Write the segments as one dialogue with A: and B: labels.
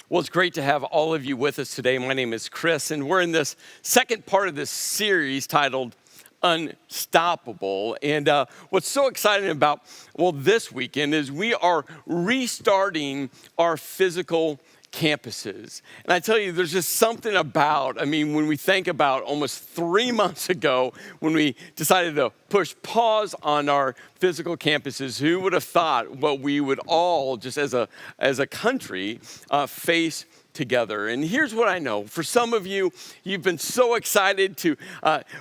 A: Well, it's great to have all of you with us today. My name is Chris, and we're in this second part of this series titled Unstoppable. And what's so exciting about, this weekend is we are restarting our physical campuses. And I tell you, there's just something about, when we think about almost 3 months ago when we decided to push pause on our physical campuses, who would have thought what we would all, just as a country, face together. And here's what I know. For some of you, you've been so excited to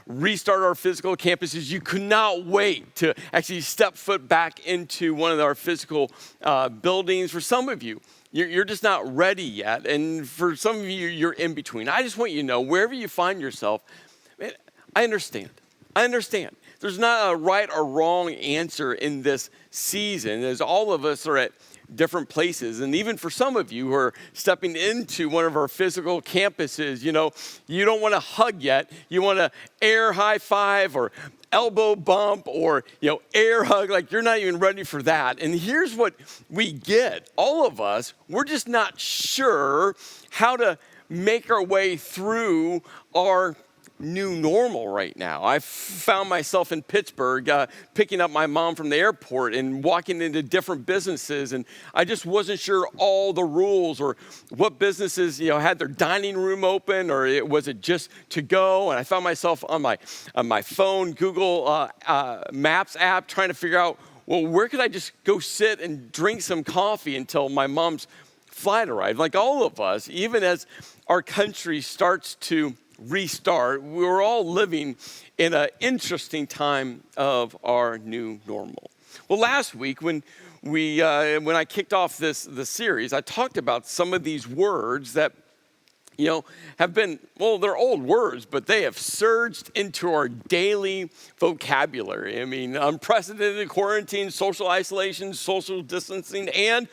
A: restart our physical campuses. You could not wait to actually step foot back into one of our physical buildings. For some of you, you're just not ready yet. And for some of you, you're in between. I just want you to know, wherever you find yourself, man, I understand. There's not a right or wrong answer in this season, as all of us are at different places. And even for some of you who are stepping into one of our physical campuses, you don't want to hug yet. You want to air high five or elbow bump or, air hug, like you're not even ready for that. And here's what we get. All of us, we're just not sure how to make our way through our new normal right now. I found myself in Pittsburgh picking up my mom from the airport and walking into different businesses, and I just wasn't sure all the rules or what businesses had their dining room open, or was it just to go. And I found myself on my phone, Google Maps app, trying to figure out, where could I just go sit and drink some coffee until my mom's flight arrived. Like all of us, even as our country starts to restart, we're all living in an interesting time of our new normal. Well, last week when I kicked off the series, I talked about some of these words that have been, they're old words, but they have surged into our daily vocabulary. Unprecedented quarantine, social isolation, social distancing, and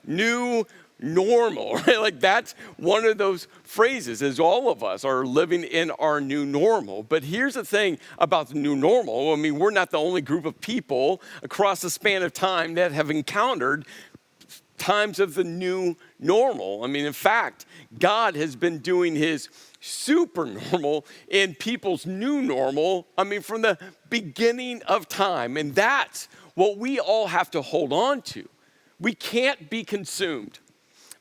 A: new normal, right? Like that's one of those phrases, as all of us are living in our new normal. But here's the thing about the new normal. We're not the only group of people across the span of time that have encountered times of the new normal. In fact, God has been doing his super normal in people's new normal, from the beginning of time. And that's what we all have to hold on to. We can't be consumed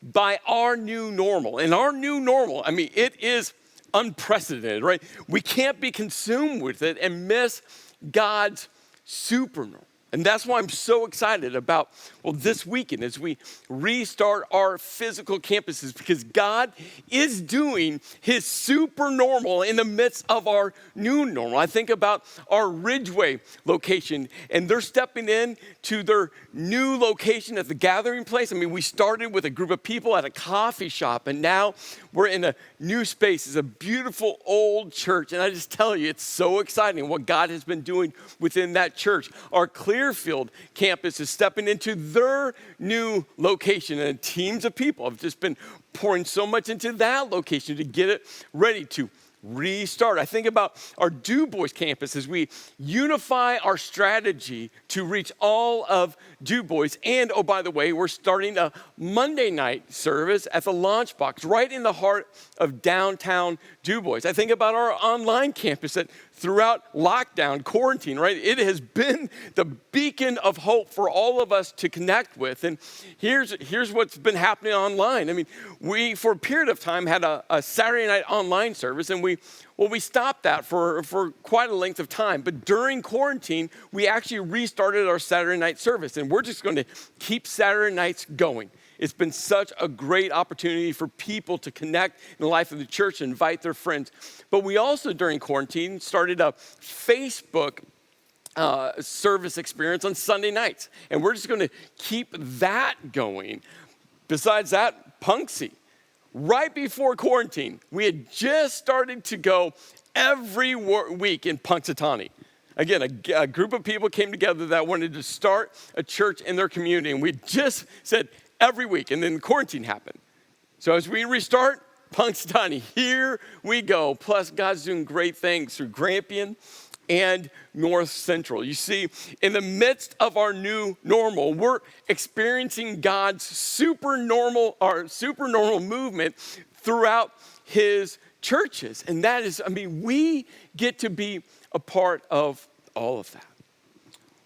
A: by our new normal. And our new normal, it is unprecedented, right? We can't be consumed with it and miss God's super normal. And that's why I'm so excited about, this weekend as we restart our physical campuses, because God is doing his super normal in the midst of our new normal. I think about our Ridgeway location, and they're stepping in to their new location at the Gathering Place. We started with a group of people at a coffee shop, and now we're in a new space. It's a beautiful old church, and I just tell you, it's so exciting what God has been doing within that church. Our Clearfield campus is stepping into their new location, and teams of people have just been pouring so much into that location to get it ready to restart. I think about our Du Bois campus as we unify our strategy to reach all of Du Bois. And by the way, we're starting a Monday night service at the Launch Box right in the heart of downtown Du Bois. I think about our online campus that throughout lockdown, quarantine, right? It has been the beacon of hope for all of us to connect with. And here's what's been happening online. We, for a period of time, had a Saturday night online service, and we stopped that for quite a length of time. But during quarantine, we actually restarted our Saturday night service, and we're just going to keep Saturday nights going. It's been such a great opportunity for people to connect in the life of the church and invite their friends. But we also, during quarantine, started a Facebook service experience on Sunday nights. And we're just going to keep that going. Besides that, Punksy. Right before quarantine, we had just started to go every week in Punxsutawney. Again, a group of people came together that wanted to start a church in their community. And we just said, every week, and then quarantine happened. So as we restart, Punxsutawney, here we go. Plus, God's doing great things through Grampian, and North Central. You see, in the midst of our new normal, we're experiencing God's supernormal movement throughout his churches. And that is, we get to be a part of all of that.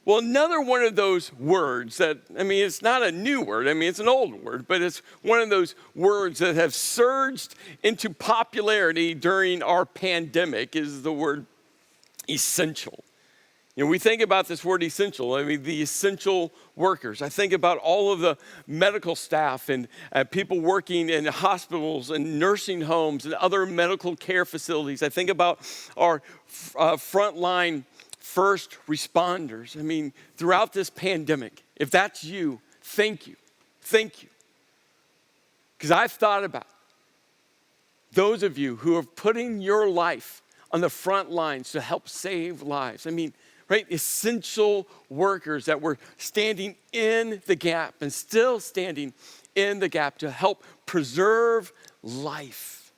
A: Well, another one of those words that, it's not a new word, it's an old word, but it's one of those words that have surged into popularity during our pandemic is the word essential. We think about this word essential, the essential workers. I think about all of the medical staff and people working in hospitals and nursing homes and other medical care facilities. I think about our frontline first responders. Throughout this pandemic, if that's you, thank you. Thank you. Because I've thought about those of you who are putting your life on the front lines to help save lives. Right? Essential workers that were standing in the gap and still standing in the gap to help preserve life.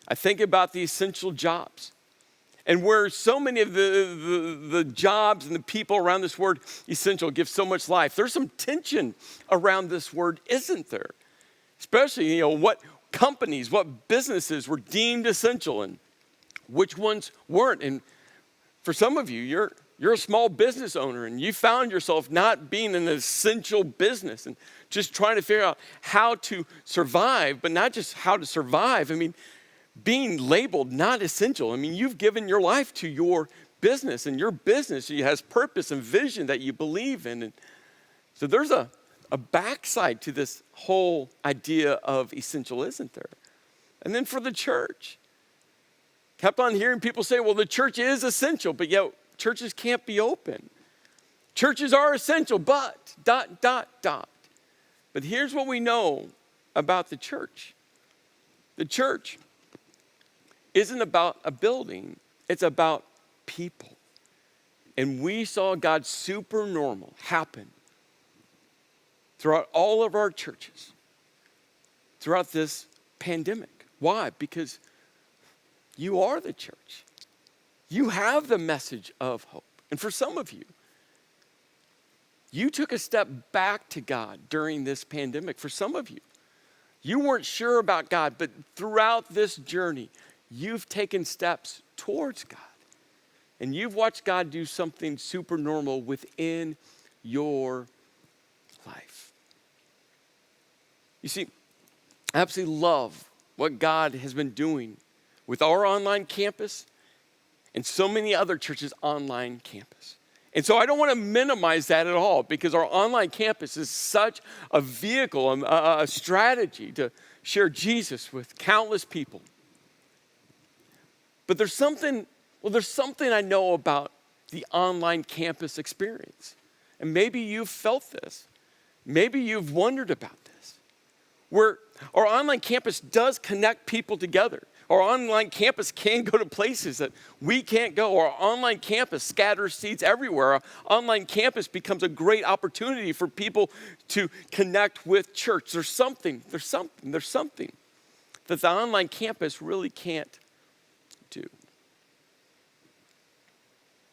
A: I think about the essential jobs. And where so many of the jobs and the people around this word essential give so much life, there's some tension around this word, isn't there? Especially, what companies, what businesses were deemed essential and which ones weren't. And for some of you, you're a small business owner and you found yourself not being an essential business and just trying to figure out how to survive, but not just how to survive. Being labeled not essential. You've given your life to your business, and your business has purpose and vision that you believe in. And so there's a backside to this whole idea of essential, isn't there? And then for the church, kept on hearing people say, well, the church is essential, but yet churches can't be open. Churches are essential, but ... But here's what we know about the church. The church isn't about a building, it's about people. And we saw God's supernormal happen throughout all of our churches, throughout this pandemic. Why? Because you are the church. You have the message of hope. And for some of you, you took a step back to God during this pandemic. For some of you, you weren't sure about God, but throughout this journey, you've taken steps towards God. And you've watched God do something supernormal within your life. You see, I absolutely love what God has been doing with our online campus and so many other churches' online campus. And so I don't want to minimize that at all, because our online campus is such a vehicle, a strategy to share Jesus with countless people. But there's something I know about the online campus experience. And maybe you've felt this. Maybe you've wondered about this. Where our online campus does connect people together. Our online campus can go to places that we can't go. Our online campus scatters seeds everywhere. Our online campus becomes a great opportunity for people to connect with church. There's something that the online campus really can't do.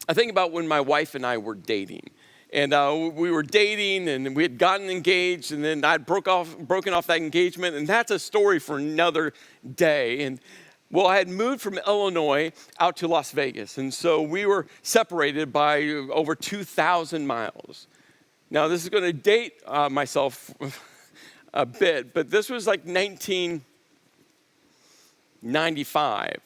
A: I think about when my wife and I were dating. And we were dating, and we had gotten engaged, and then I'd broken off that engagement, and that's a story for another day. And well, I had moved from Illinois out to Las Vegas, and so we were separated by over 2,000 miles. Now, this is going to date myself a bit, but this was like 1995.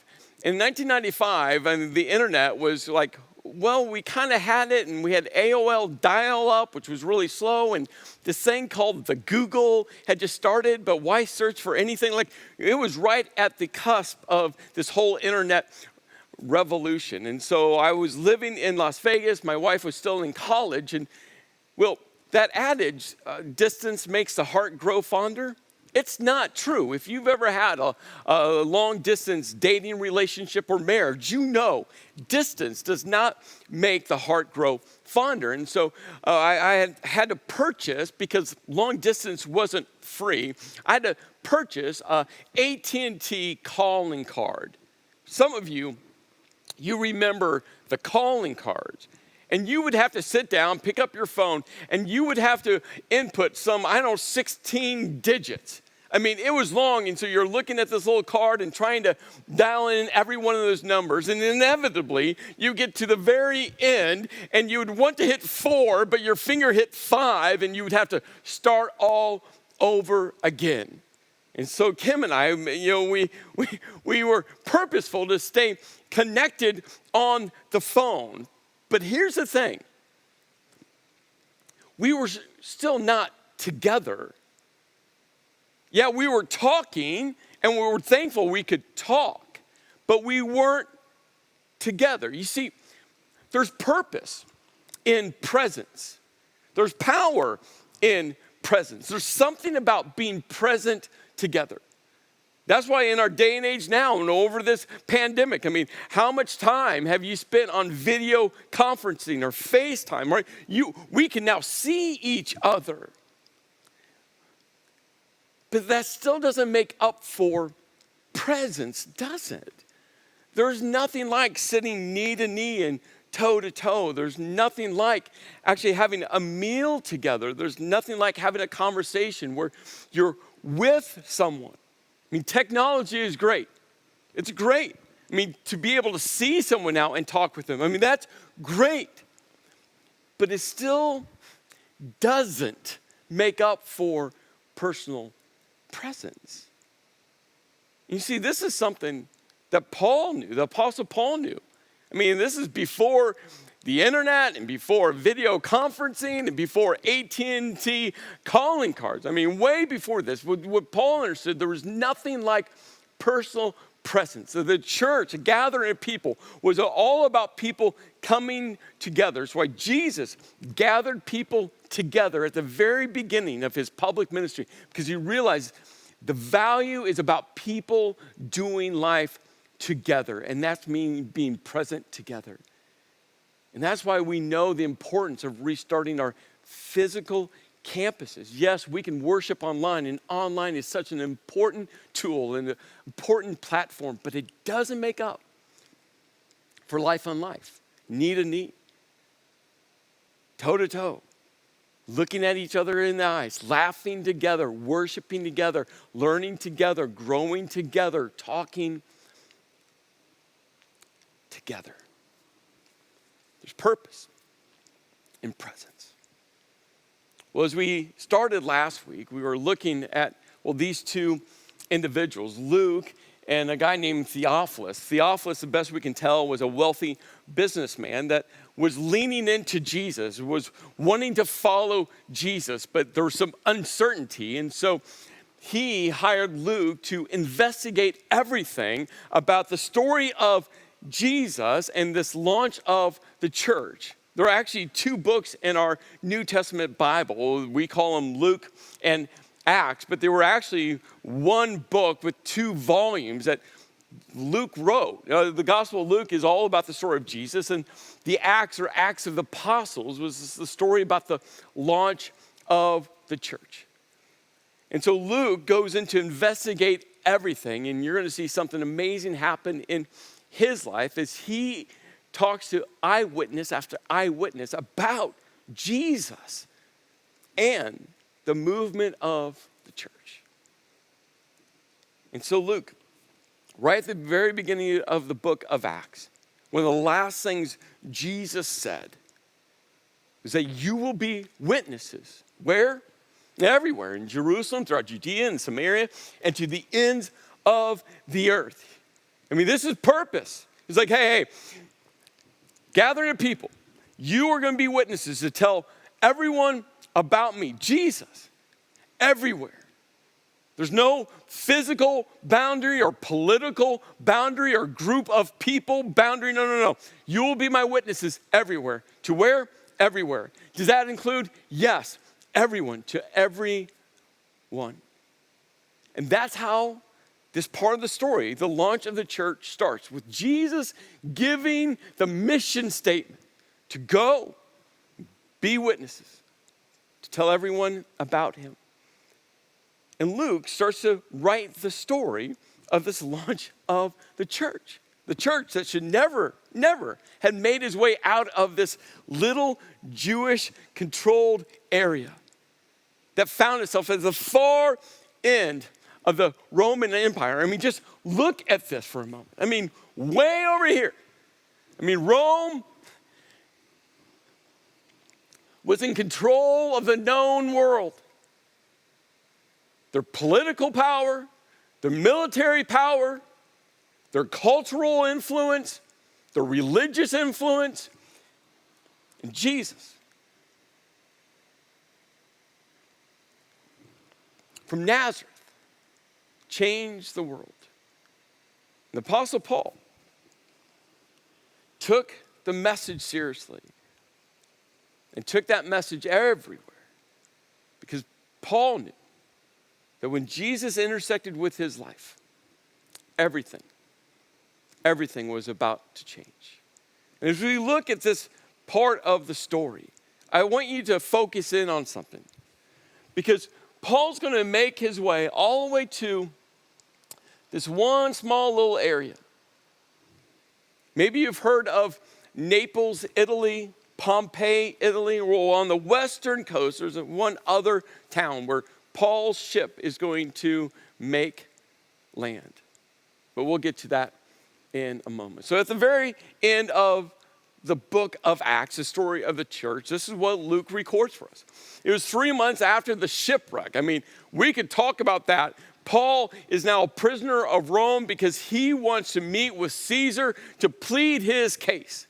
A: In 1995, the internet was like, well, we kind of had it, and we had AOL dial-up, which was really slow, and this thing called the Google had just started, but why search for anything? Like, it was right at the cusp of this whole internet revolution. And so I was living in Las Vegas. My wife was still in college, and, well, that adage, distance makes the heart grow fonder, it's not true. If you've ever had a long-distance dating relationship or marriage, you know distance does not make the heart grow fonder. And so I had to purchase, because long distance wasn't free, I had to purchase a AT&T calling card. Some of you remember the calling cards. And you would have to sit down, pick up your phone, and you would have to input some, 16 digits. I mean, it was long, and so you're looking at this little card and trying to dial in every one of those numbers, and inevitably, you get to the very end, and you would want to hit 4, but your finger hit 5, and you would have to start all over again. And so Kim and I, we were purposeful to stay connected on the phone. But here's the thing. We were still not together. Yeah, we were talking, and we were thankful we could talk, but we weren't together. You see, there's purpose in presence. There's power in presence. There's something about being present together. That's why in our day and age now, and over this pandemic, how much time have you spent on video conferencing or FaceTime, right? We can now see each other. But that still doesn't make up for presence, does it? There's nothing like sitting knee to knee and toe to toe. There's nothing like actually having a meal together. There's nothing like having a conversation where you're with someone. Technology is great. It's great. To be able to see someone now and talk with them, that's great. But it still doesn't make up for personal presence. You see, this is something that Paul knew, the Apostle Paul knew. This is before the internet and before video conferencing and before AT&T calling cards. Way before this, what Paul understood, there was nothing like personal presence. So the church, a gathering of people, was all about people coming together. That's why Jesus gathered people together at the very beginning of his public ministry, because he realized the value is about people doing life together, and that's being present together. And that's why we know the importance of restarting our physical campuses. Yes, we can worship online, and online is such an important tool and an important platform, but it doesn't make up for life on life, knee to knee, toe to toe, looking at each other in the eyes, laughing together, worshiping together, learning together, growing together, talking together. There's purpose in presence. Well, as we started last week, we were looking at, these two individuals, Luke and a guy named Theophilus. Theophilus, the best we can tell, was a wealthy businessman that was leaning into Jesus, was wanting to follow Jesus, but there was some uncertainty. And so he hired Luke to investigate everything about the story of Jesus and this launch of the church. There are actually two books in our New Testament Bible. We call them Luke and Acts, but they were actually one book with 2 volumes that Luke wrote. The Gospel of Luke is all about the story of Jesus, and the Acts, or Acts of the Apostles, was the story about the launch of the church. And so Luke goes in to investigate everything, and you're going to see something amazing happen in his life as he talks to eyewitness after eyewitness about Jesus and the movement of the church. And so Luke, right at the very beginning of the book of Acts, one of the last things Jesus said is that you will be witnesses. Where? Everywhere. In Jerusalem, throughout Judea and Samaria, and to the ends of the earth. This is purpose. It's like, hey, gathering of people, you are going to be witnesses to tell everyone about me, Jesus, everywhere. There's no physical boundary or political boundary or group of people boundary. No. You will be my witnesses everywhere. To where? Everywhere. Does that include? Yes, everyone, to everyone. And that's how this part of the story, the launch of the church, starts with Jesus giving the mission statement to go, be witnesses, to tell everyone about him. And Luke starts to write the story of this launch of the church that should never never had made his way out of this little Jewish controlled area that found itself at the far end of the Roman Empire. I mean, just look at this for a moment. I mean, way over here. I mean, Rome was in control of the known world. Their political power, their military power, their cultural influence, their religious influence, and Jesus. From Nazareth, changed the world. The Apostle Paul took the message seriously and took that message everywhere because Paul knew that when Jesus intersected with his life, everything was about to change. And as we look at this part of the story, I want you to focus in on something because Paul's going to make his way all the way to this one small little area. Maybe you've heard of Naples, Italy, Pompeii, Italy. Well, on the western coast, there's one other town where Paul's ship is going to make land. But we'll get to that in a moment. So at the very end of the book of Acts, the story of the church, this is what Luke records for us. It was 3 months after the shipwreck. I mean, we could talk about that. Paul is now a prisoner of Rome because he wants to meet with Caesar to plead his case.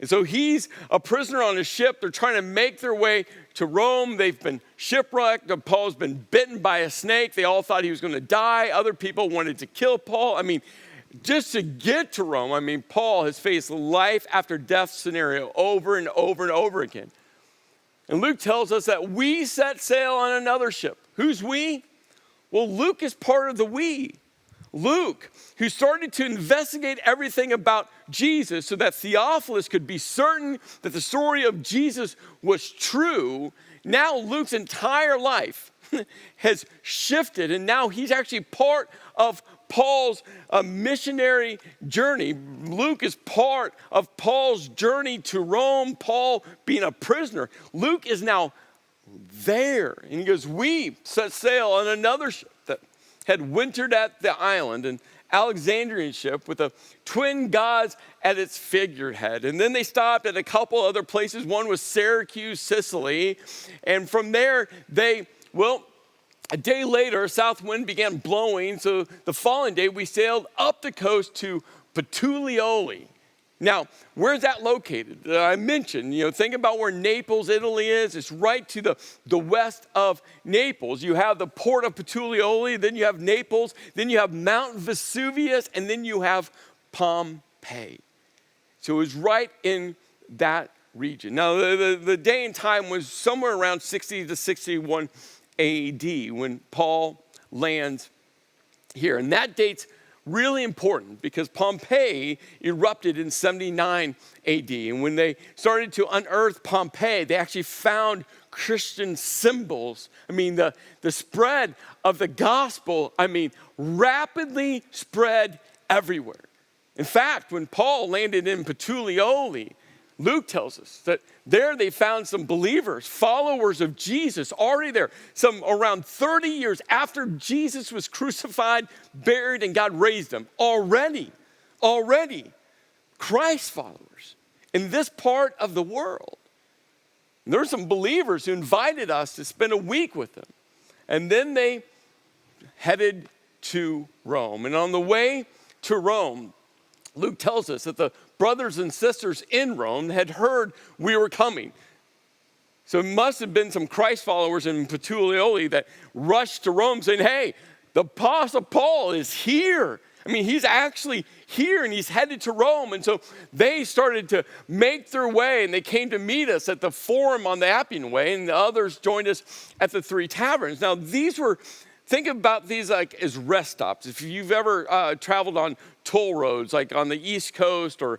A: And so he's a prisoner on a ship. They're trying to make their way to Rome. They've been shipwrecked. Paul's been bitten by a snake. They all thought he was going to die. Other people wanted to kill Paul. I mean, just to get to Rome, I mean, Paul has faced life after death scenario over and over and over again. And Luke tells us that we set sail on another ship. Who's we? Well, Luke is part of the we. Luke, who started to investigate everything about Jesus so that Theophilus could be certain that the story of Jesus was true, now Luke's entire life has shifted, and now he's actually part of Paul's missionary journey. Luke is part of Paul's journey to Rome, Paul being a prisoner. Luke is now there, and he goes, we set sail on another ship that had wintered at the island, an Alexandrian ship with the twin gods at its figurehead. And then they stopped at a couple other places. One was Syracuse, Sicily. And from there, a day later, a south wind began blowing. So the following day, we sailed up the coast to Puteoli. Now, where's that located? I mentioned, think about where Naples, Italy is. It's right to the west of Naples. You have the port of Puteoli, then you have Naples, then you have Mount Vesuvius, and then you have Pompeii. So it was right in that region. Now, the day and time was somewhere around 60 to 61 AD when Paul lands here. And that date's really important because Pompeii erupted in 79 AD. And when they started to unearth Pompeii, they actually found Christian symbols. I mean, the spread of the gospel, rapidly spread everywhere. In fact, when Paul landed in Puteoli, Luke tells us that there they found some believers, followers of Jesus, already there. Some around 30 years after Jesus was crucified, buried, and God raised him. Already, Christ followers in this part of the world. And there were some believers who invited us to spend a week with them. And then they headed to Rome. And on the way to Rome, Luke tells us that the brothers and sisters in Rome had heard we were coming. So it must have been some Christ followers in Puteoli that rushed to Rome saying, hey, the Apostle Paul is here. He's actually here and he's headed to Rome. And so they started to make their way and they came to meet us at the Forum on the Appian Way, and the others joined us at the Three Taverns. Now, think about these like as rest stops. If you've ever traveled on toll roads, like on the East Coast or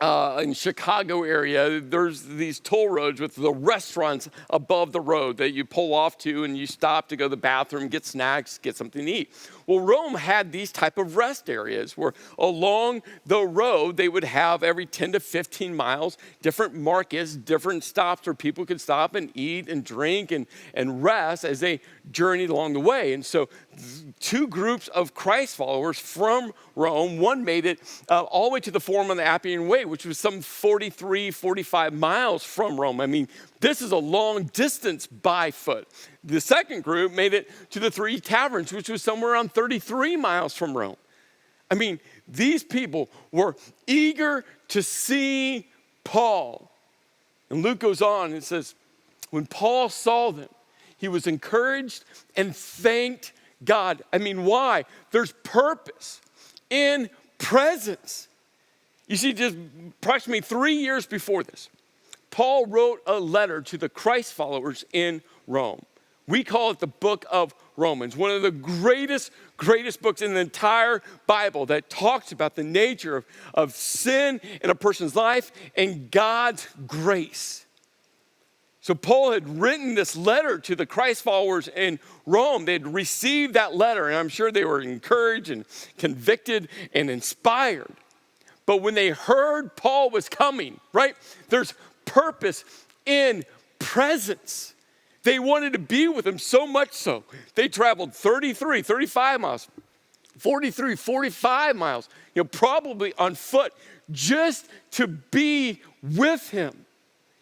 A: in Chicago area, there's these toll roads with the restaurants above the road that you pull off to and you stop to go to the bathroom, get snacks, get something to eat. Well, Rome had these type of rest areas where along the road, they would have every 10 to 15 miles, different markets, different stops where people could stop and eat and drink and rest as they journeyed along the way. And so two groups of Christ followers from Rome, one made it all the way to the Forum on the Appian Way, which was some 43, 45 miles from Rome. I mean, this is a long distance by foot. The second group made it to the Three Taverns, which was somewhere around 33 miles from Rome. I mean, these people were eager to see Paul. And Luke goes on and says, when Paul saw them, he was encouraged and thanked God. I mean, why? There's purpose in presence. You see, just approximately 3 years before this, Paul wrote a letter to the Christ followers in Rome. We call it the book of Romans, one of the greatest books in the entire Bible that talks about the nature of sin in a person's life and God's grace. So Paul had written this letter to the Christ followers in Rome. They had received that letter, and I'm sure they were encouraged and convicted and inspired. But when they heard Paul was coming, right, there's purpose in presence. They wanted to be with him so much so. They traveled 33, 35 miles, 43, 45 miles, probably on foot just to be with him.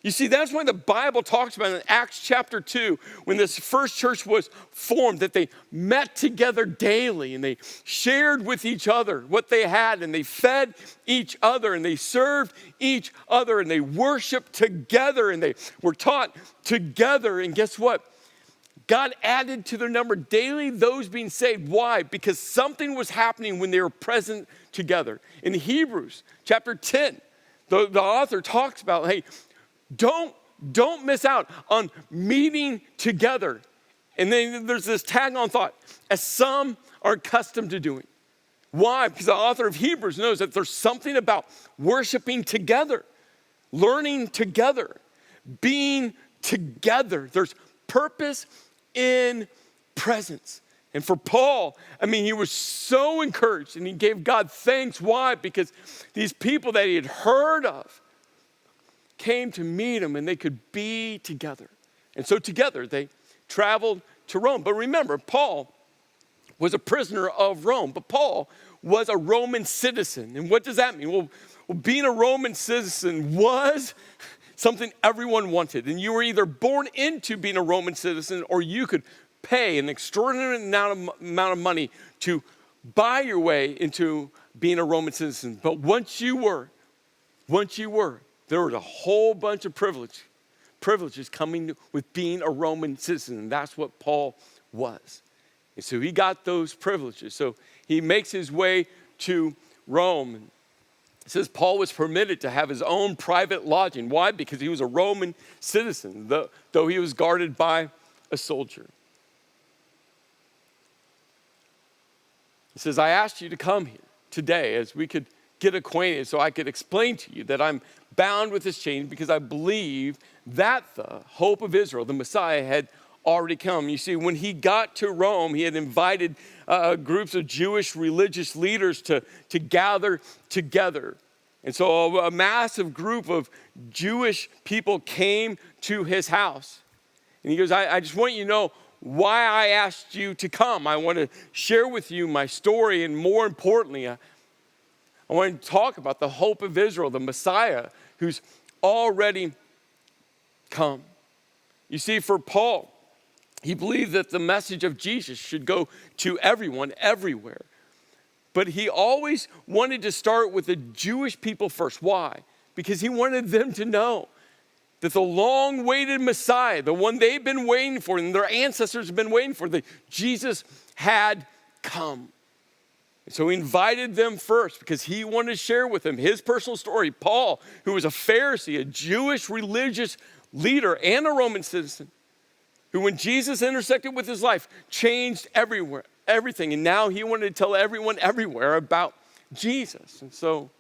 A: You see, that's why the Bible talks about in Acts chapter 2, when this first church was formed, that they met together daily and they shared with each other what they had and they fed each other and they served each other and they worshiped together and they were taught together. And guess what? God added to their number daily those being saved. Why? Because something was happening when they were present together. In Hebrews chapter 10, the author talks about, hey, Don't miss out on meeting together. And then there's this tag-on thought, as some are accustomed to doing. Why? Because the author of Hebrews knows that there's something about worshiping together, learning together, being together. There's purpose in presence. And for Paul, I mean, he was so encouraged and he gave God thanks. Why? Because these people that he had heard of came to meet him and they could be together. And so together they traveled to Rome. But remember, Paul was a prisoner of Rome, but Paul was a Roman citizen. And what does that mean? Well, being a Roman citizen was something everyone wanted. And you were either born into being a Roman citizen or you could pay an extraordinary amount of money to buy your way into being a Roman citizen. But once you were, there was a whole bunch of privileges coming with being a Roman citizen. And that's what Paul was. And so he got those privileges. So he makes his way to Rome. It says Paul was permitted to have his own private lodging. Why? Because he was a Roman citizen, though he was guarded by a soldier. He says, I asked you to come here today as we could get acquainted so I could explain to you that I'm bound with this chain because I believe that the hope of Israel, the Messiah, had already come. You see, when he got to Rome, he had invited groups of Jewish religious leaders to gather together. And so a massive group of Jewish people came to his house. And he goes, I just want you to know why I asked you to come. I want to share with you my story, and more importantly, I want to talk about the hope of Israel, the Messiah, who's already come. You see, for Paul, he believed that the message of Jesus should go to everyone, everywhere. But he always wanted to start with the Jewish people first. Why? Because he wanted them to know that the long-awaited Messiah, the one they've been waiting for and their ancestors have been waiting for, that Jesus had come. So he invited them first because he wanted to share with them his personal story. Paul, who was a Pharisee, a Jewish religious leader and a Roman citizen, who when Jesus intersected with his life, changed everything. And now he wanted to tell everyone everywhere about Jesus. And so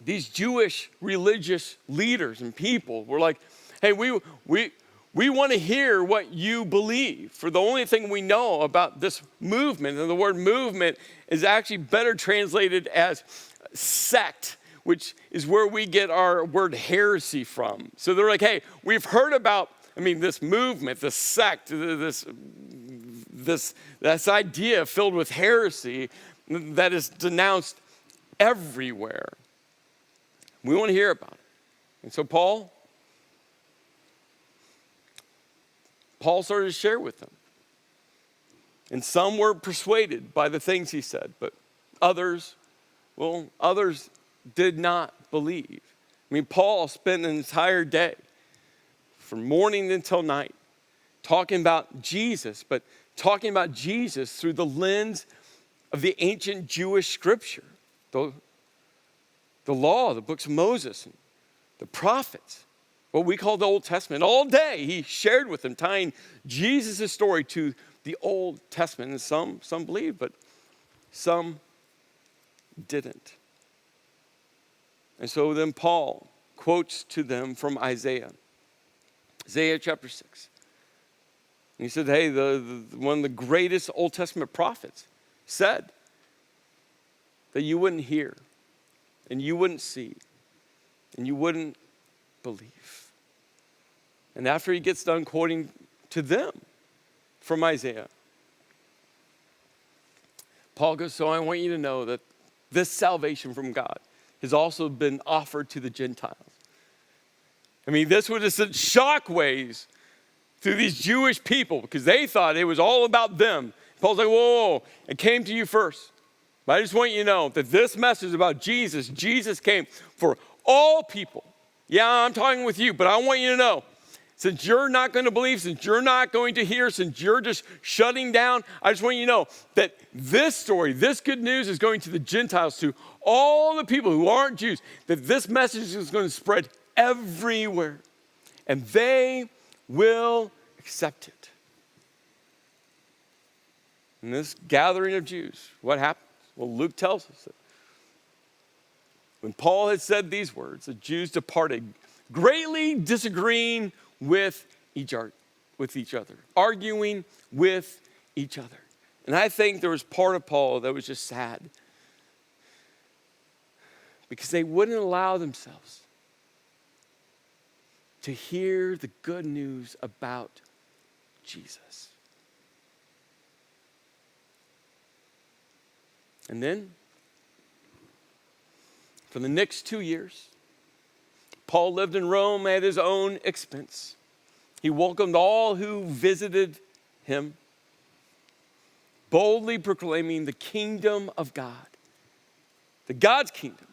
A: these Jewish religious leaders and people were like, hey, we want to hear what you believe. For the only thing we know about this movement, and the word movement is actually better translated as sect, which is where we get our word heresy from. So they're like, hey, we've heard about, this movement, this sect, this idea filled with heresy that is denounced everywhere. We want to hear about it. And so Paul started to share with them. And some were persuaded by the things he said, but others did not believe. Paul spent an entire day from morning until night talking about Jesus, but talking about Jesus through the lens of the ancient Jewish scripture, the law, the books of Moses, and the prophets, what we call the Old Testament. All day he shared with them, tying Jesus' story to the Old Testament. And some believed, but some didn't. And so then Paul quotes to them from Isaiah chapter 6. And he said, hey, one of the greatest Old Testament prophets said that you wouldn't hear, and you wouldn't see, and you wouldn't believe. And after he gets done quoting to them from Isaiah, Paul goes, so I want you to know that this salvation from God has also been offered to the Gentiles. This would have sent shockwaves through these Jewish people because they thought it was all about them. Paul's like, whoa, it came to you first. But I just want you to know that this message about Jesus came for all people. Yeah, I'm talking with you, but I want you to know, since you're not going to believe, since you're not going to hear, since you're just shutting down, I just want you to know that this story, this good news is going to the Gentiles, to all the people who aren't Jews, that this message is going to spread everywhere, and they will accept it. In this gathering of Jews, what happens? Well, Luke tells us that when Paul had said these words, the Jews departed, greatly disagreeing with each other, arguing with each other. And I think there was part of Paul that was just sad because they wouldn't allow themselves to hear the good news about Jesus. And then, for the next 2 years, Paul lived in Rome at his own expense. He welcomed all who visited him, boldly proclaiming the kingdom of God, the God's kingdom,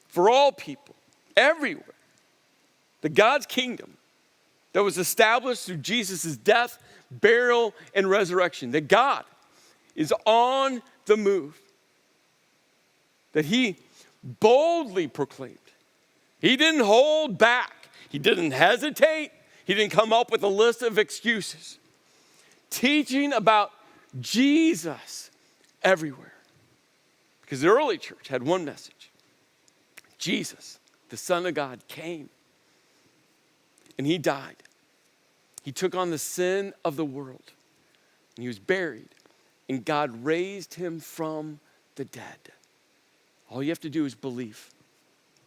A: for all people, everywhere. The God's kingdom that was established through Jesus' death, burial, and resurrection. That God is on the move. That he boldly proclaimed. He didn't hold back. He didn't hesitate. He didn't come up with a list of excuses. Teaching about Jesus everywhere. Because the early church had one message. Jesus, the Son of God, came. And he died. He took on the sin of the world. And he was buried. And God raised him from the dead. All you have to do is believe.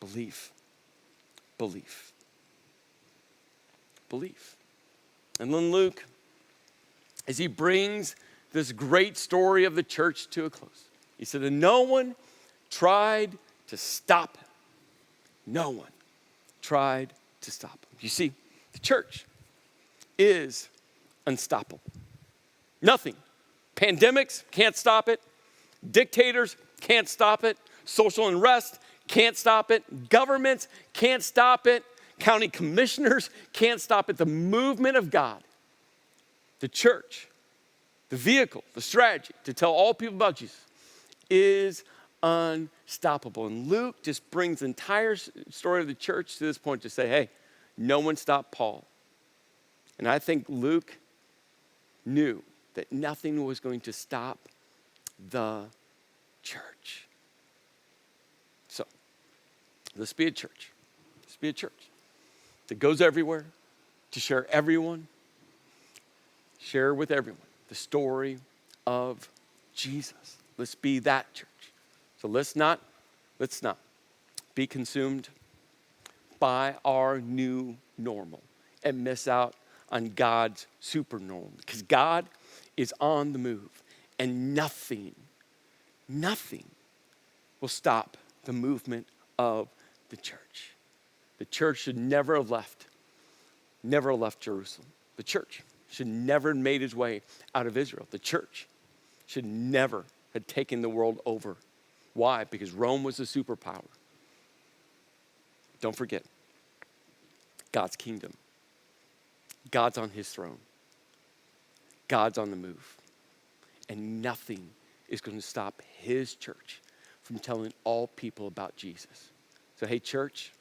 A: Believe. Believe. Believe. And then Luke, as he brings this great story of the church to a close, he said, and no one tried to stop him. No one tried to stop him. You see, the church is unstoppable. Nothing. Pandemics can't stop it. Dictators can't stop it. Social unrest can't stop it. Governments can't stop it. County commissioners can't stop it. The movement of God, the church, the vehicle, the strategy to tell all people about Jesus is unstoppable. And Luke just brings the entire story of the church to this point to say, hey, no one stopped Paul. And I think Luke knew that nothing was going to stop the church. So, Let's be a church. Let's be a church that goes everywhere to share with everyone the story of Jesus. Let's be that church. So let's not be consumed by our new normal and miss out on God's super normal, because God is on the move, and nothing will stop the movement of the church. The church should never have left Jerusalem. The church should never have made its way out of Israel. The church should never have taken the world over. Why? Because Rome was a superpower. Don't forget, God's kingdom. God's on his throne. God's on the move. And nothing is going to stop his church from telling all people about Jesus. So, hey, church,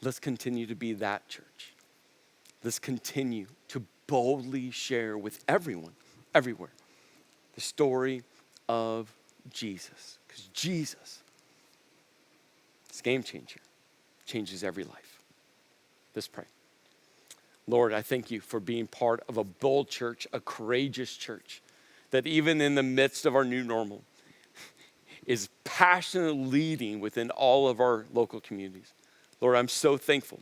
A: let's continue to be that church. Let's continue to boldly share with everyone, everywhere, the story of Jesus. Because Jesus, this game changer, changes every life. Let's pray. Lord, I thank you for being part of a bold church, a courageous church, that even in the midst of our new normal is passionately leading within all of our local communities. Lord, I'm so thankful.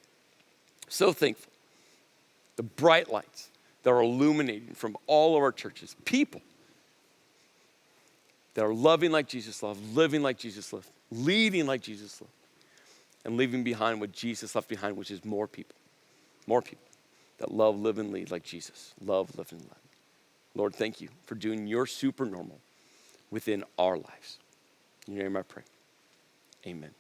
A: The bright lights that are illuminating from all of our churches, people that are loving like Jesus loved, living like Jesus lived, leading like Jesus lived, and leaving behind what Jesus left behind, which is more people that love, live, and lead like Jesus. Love, live, and lead. Lord, thank you for doing your super normal within our lives. In your name I pray. Amen.